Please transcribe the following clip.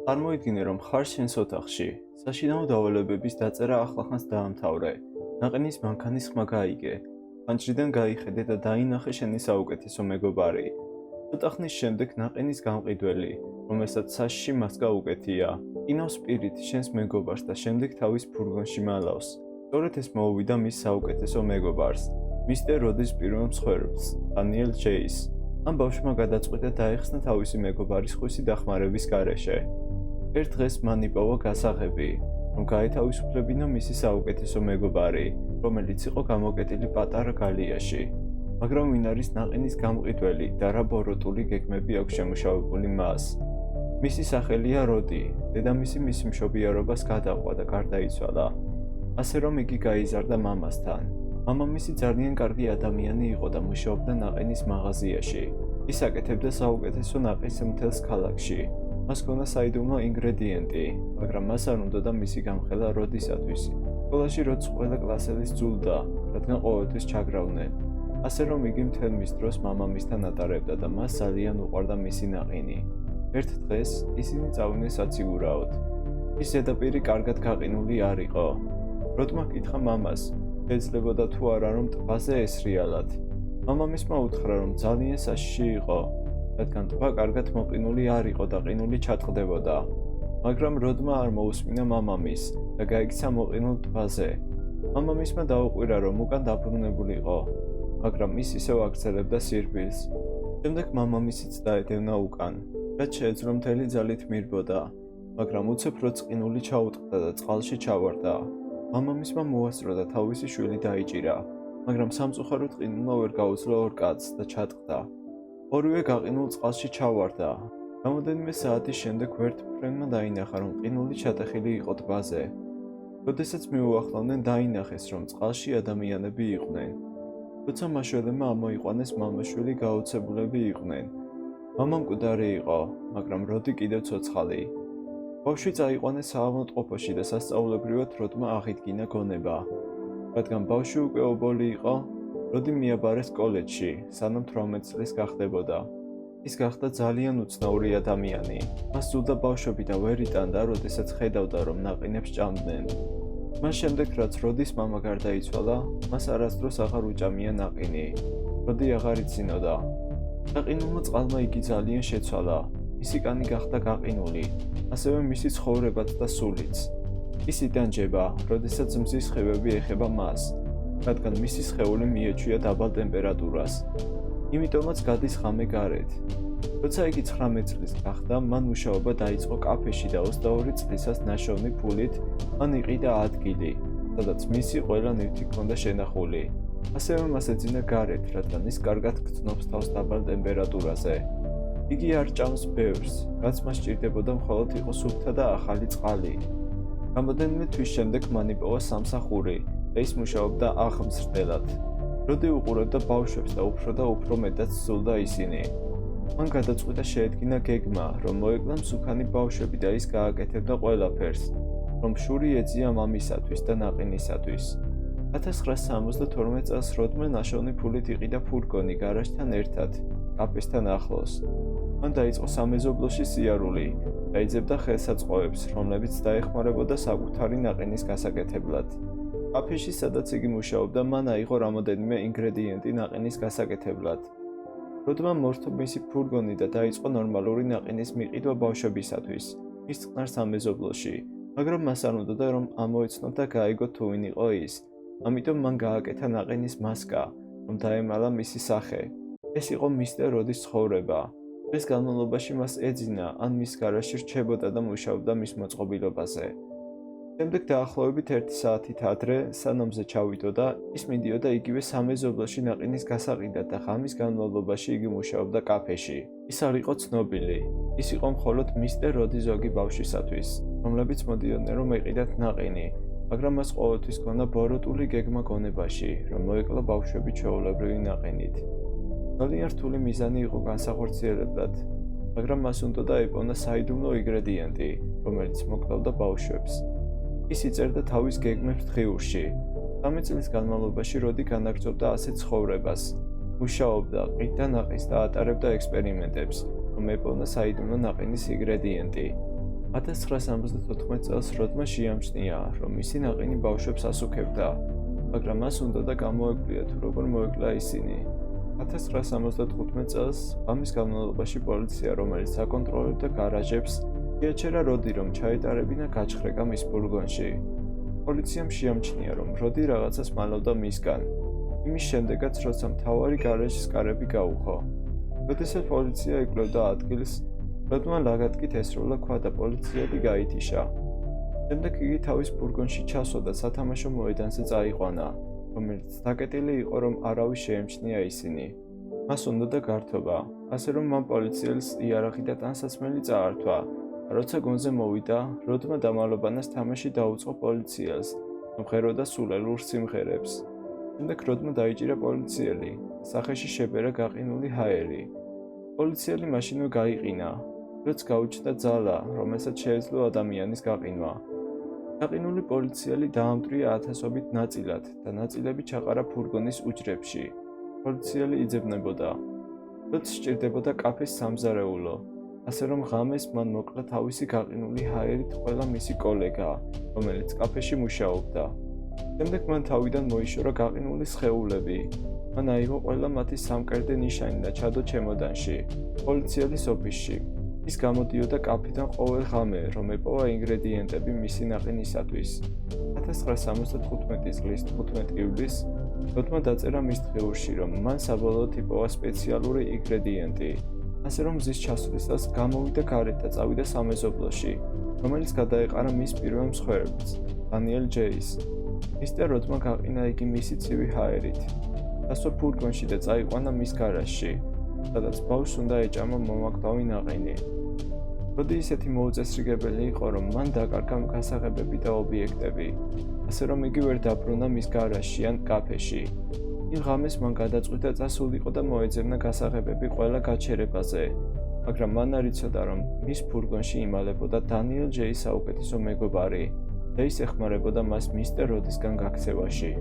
წარმოიდგინე, რომ ხარ შენს ოთახში. საშინაო დავალებების დაწერა ახლახანს დაამთავრე. ნაყინის მანქანის ხმა გაიგე. პანჭრიდან გაიხედე და დაინახე შენი საუკეთესო მეგობარი. ცოტა ხნის შემდეგ ნაყინის გამყიდველი, რომელსაც საშიში მასკა უკეთია, ყინავს პირით შენს მეგობარს და შემდეგ თავის ფურგონში მალავს. სწორედ ეს მოუვიდა მის საუკეთესო მეგობარს, მისტერ როდის პირველ მსხვერპლს, დანიელ ჯეის. ამ ბავშვმა გადაწყვიტა დაეხსნა თავისი მეგობარის ხვისი დახმარების გარეშე. ერთ დღეს მან იპოვა გასაღები, რომ გაეთავისუფლებინა მისი საუკეთესო მეგობარი, რომელიც იყო გამოკეტილი პატარა გალიაში. მაგრამ ვინ არის ნაყინის გამყიდველი და რა ბოროტული გეგმები აქვს შემუშავებული მას? მისი სახელია როდი. დედამისი მის მშობიარობას გადაყვა და გარდაიცვალა. ასე რომ იგი გაიზარდა მამასთან. მამამისი ძალიან კარგი ადამიანი იყო და მუშაობდა ნაყინის მაღაზიაში. ის აკეთებდა საუკეთესო ნაყინს მთელს ქალაქში. მას ჰქონდა საიდუმლო ინგრედიენტი, მაგრამ მას არ უნდოდა მისი გამხელა როდისათვის. სკოლაში როდს ყველა კლასელი სძულდა, რადგან ყოველთვის ჩაგრავდნენ. ასე რომ იგი მთელ მის დროს მამამისთან ატარებდა და მას ძალიან უყვარდა მისი ნაყინი. ერთ დღეს ისინი წავიდნენ საციგურაოდ. ის ზედაპირი კარგად გაყინული არ იყო. როდმა კითხა მამას, შეიძლებოდა თუ არა რომ ტბაზე ესრიალად. მამამისმა უთხრა, რომ ძალიან საშიში იყო, რადგან ტბა კარგად მოყინული არ იყო და ყინული ჩატყდებოდა. მაგრამ როდმა არ მოусმინა მამამის და გაიქცა მოყინულ ტბაზე. მამამისმა დაუყვირა, რომ უკან დაბრუნებულიყო, მაგრამ ის ისევ აგრძელებდა სირბილს. შემდეგ მამამისიც დაედევნა უკან, რაც შეეძლო მთელი ძალით მირბოდა, მაგრამ უცებ როც ყინული ჩაუტყდა და წყალში ჩავარდა. მამამისმა მოასწრო და თავისი შვილი დაიჭირა, მაგრამ სამწუხაროდ ყინულმა ვერ გაუძლო ორ კაცს და ჩატყდა. ორივე გაყინულ წყალში ჩავარდა. რამოდენიმე საათის შემდეგ ვერთ ფრენმა დაინახა, რომ ყინული ჩატეხილი იყო ტბაზე. როდესაც მიუახლოვდნენ, დაინახეს, რომ წყალში ადამიანები იყვნენ. როცა მაშველებმა ამოიყვანეს, მამაშვილი გაოცებულები იყვნენ. მამა მკვდარი იყო, მაგრამ როდი კიდევ ცოცხალი. ბავშვი წაიყვანეს საავადმყოფოში და სასწაულებრივად როდმა აღიდგინა გონება. რადგან ბავშვი უკვე ობოლი იყო, როდი მიაბარეს კოლეჯში, სანამ 18 წლის გახდებოდა. ის გახდა ძალიან უცნაური ადამიანი. მას სძულდა ბავშვები და ვერ იტანდა, როდესაც ხედავდა, რომ ნაყინებს ჭამდნენ. მას შემდეგ, რაც როდის მამა გარდაიცვალა, მას არასდროს აღარ უჭამია ნაყინი. როდი აღარ იცინოდა. ნაყინულმა წყალმა იგი ძალიან შეცვალა. მისი კანი გახდა გაყინული, ასევე მისი ცხოვრებაც და სულიც. ის იტანჯება, როდესაც მზის სხივები ეხება მას, რადგან მისი სხეული მიეჩვია დაბალ ტემპერატურას. იმიტომაც გადის ღამე გარეთ. როცა იგი 19 წლის გახდა, მან მუშაობა დაიწყო კაფეში და 22 წლისას ნაშოვნი ფულით მან იყიდა ადგილი, სადაც მისი ყველა ნივთი ჰქონდა შენახული. ასევე მას ეძინა გარეთ, რადგან ის კარგად გრძნობს თავს დაბალ ტემპერატურაზე. იგი არ ჭამს ბევრს, რაც მას სჭირდებოდა მხოლოდ იყო სუფთა და ახალი წყალი. რამოდენიმე თვის შემდეგ მან იპოვა სამსახური და ის მუშაობდა აღმზრდელად. როდი უყურებდა ბავშვებს და უფრო და უფრო მეტად სძულდა ისინი. მან გადაწყვიტა შეედგინა გეგმა, რომ მოეკლა მსუქანი ბავშვები და ის გააკეთებდა ყველაფერს, რომ შური ეძია მამისათვის და ნაყინისათვის. 1972 წელს როდმა ნაშოვნი ფულით იყიდა ფურგონი გარაჟთან ერთად, კაფესთან ახლოს. მან დაიწყო სამეზობლოში სიარული და იძებდა ხელსაწყოებს, რომლებიც დაეხმარებოდა საკუთარი ნაყინის გასაკეთებლად. კაფეში, სადაც იგი მუშაობდა, მან აიღო რამოდენიმე ინგრედიენტი ნაყინის გასაკეთებლად. როდმა მორთო მისი ფურგონი და დაიწყო ნორმალური ნაყინის მიყიდვა ბავშვებისათვის, მის წყნარ სამეზობლოში, მაგრამ მას არ უნდოდა, რომ ამოეცნოთ და გაიგოთ თუ ვინ იყო ის. ამიტომ მან გააკეთა ნაყინის მასკა, რომ დაემალა მისი სახე. ეს იყო მისტერ როდის ცხოვრება. დღეს განმავლობაში მას ეძინა, ან მის გარაჟში რჩებოდა და მუშაობდა მის მოწყობილობაზე. შემდეგ დაახლოებით 1 საათით ადრე, სანამზე ჩავიდოდა, ის მიდიოდა იგივე სამეზობლოში ნაყინის გასაყიდად და ღამის განმავლობაში იგი მუშაობდა კაფეში. ის არ იყო ცნობილი. ის იყო მხოლოდ მისტერ როდის ზოგი ბავშვისათვის, რომლებიც მოდიოდნენ რომ ეყიდათ ნაყინი, მაგრამ მას ყოველთვის ჰქონდა ბოროტული გეგმა გონებაში, რომ მოეკლა ბავშვები ჩვეულებრივი ნაყინით. ძალიან რთული მიზანი იყო განსახორციელებლად, მაგრამ მას უნდოდა ეპოვნა საიდუმლო ინგრედიენტი, რომელიც მოკლავდა ბავშვებს. ის იწერდა თავის გეგმებს დღიურში. 13 წლის განმავლობაში როდი განაგრძობდა ასეთ ცხოვრებას. მუშაობდა, ყიდდა ნაყინს და ატარებდა ექსპერიმენტებს, რომ ეპოვნა საიდუმლო ნაყინის ინგრედიენტი. 1974 წელს როდმა შეამჩნია, რომ მისი ნაყინი ბავშვებს ასუქებდა, მაგრამ მას უნდა და გამოეკვია თუ როგორ მოეკლა ისინი. 1975 წელს ამის განმავლობაში პოლიცია, რომელიც აკონტროლებდა გარაჟებს, შეაჩერა როდი, რომ ჩაეტარებინა გაჩხრეკა მის ფურგონში. პოლიციამ შეამჩნია, რომ როდი რაღაცას მალავდა მისგან. იმის შემდეგაც, როცა მთავარი გარაჟის კარები გაუხო. როდესაც პოლიცია იკვლევდა ადგილს, როდმა ლაგატკით ესროლა ქვა და პოლიციელი გაითიშა. შემდეგ იგი თავის ფურგონში ჩასვა და სათამაშო მოედანზე წაიყვანა, რომელიც დაკეტილი იყო, რომ არავის შეემჩნია ისინი. მას უნდოდა გართობა, ასე რომ მან პოლიციელს იარაღი და ტანსაცმელი წაართვა. როცა გუნზე მოვიდა, როდმა დამალობანას თამაში დაუწყო პოლიციელს, მღეროდა სულელურ სიმღერებს. შემდეგ როდმა დაიჭირა პოლიციელი, სახეში შებერა გაყინული ჰაერი. პოლიციელი მაშინვე გაიყინა, როც გაუჩნდა ძალა, რომელსაც შეეძლო ადამიანის გაყინვა. გაყინული პოლიციელი დაამტვრია ათასობით ნაწილად და ნაწილები ჩაყარა ფურგონის უჯრებში. პოლიციელი იძებნებოდა, როც სჭირდებოდა კაფის სამზარეულო, ასე რომ ღამეს მან მოკლა თავისი გაყინული ჰაერით ყველა მისი კოლეგა, რომელიც კაფეში მუშაობდა. შემდეგ მან თავიდან მოიშორა გაყინული სხეულები. მან აიღო ყველა მათი სამკერდე ნიშანი და ჩადო ჩემოდანში, პოლიციელის ოფისში. ის გამოდიოდა კაფიდან ყოველ ღამე, რომ ეპოვა ინგრედიენტები მისი ნაყინისათვის. 1975 წლის 15 ივლისს როდმა დაწერა მის დღიურში, რომ მან საბოლოოდ იპოვა სპეციალური ინგრედიენტი, ასე რომ მზის ჩასვლისას გამოვიდა გარეთ და წავიდა სამეზობლოში, რომელიც გადაეყარა მის პირველ მსხვერპლს, დანიელ ჯეის. მისტერ როდმა გაყინა იგი მისი ცივი ჰაერით. დასვა ფურგონში და წაიყვანა მის გარაჟში, სადაც ბავშვს უნდა ეჭამა მომაკვდავი ნაყინი. როდი ისეთი მოუწესრიგებელი იყო, რომ მან დაკარგა გასაღებები და ობიექტები, ასე რომ იგი ვერ დაბრუნა მის გარაჟში ან კაფეში. იმ ღამეს მან გადაწყვიტა წასულიყო და მოეძებნა გასაღებები ყველა გაჩერებაზე, მაგრამ მან არ იცოდა, რომ მის ფურგონში იმალებოდა დანიელ ჯეის საუკეთესო მეგობარი და ის ეხმარებოდა მას მისტერ როდისგან გაქცევაში.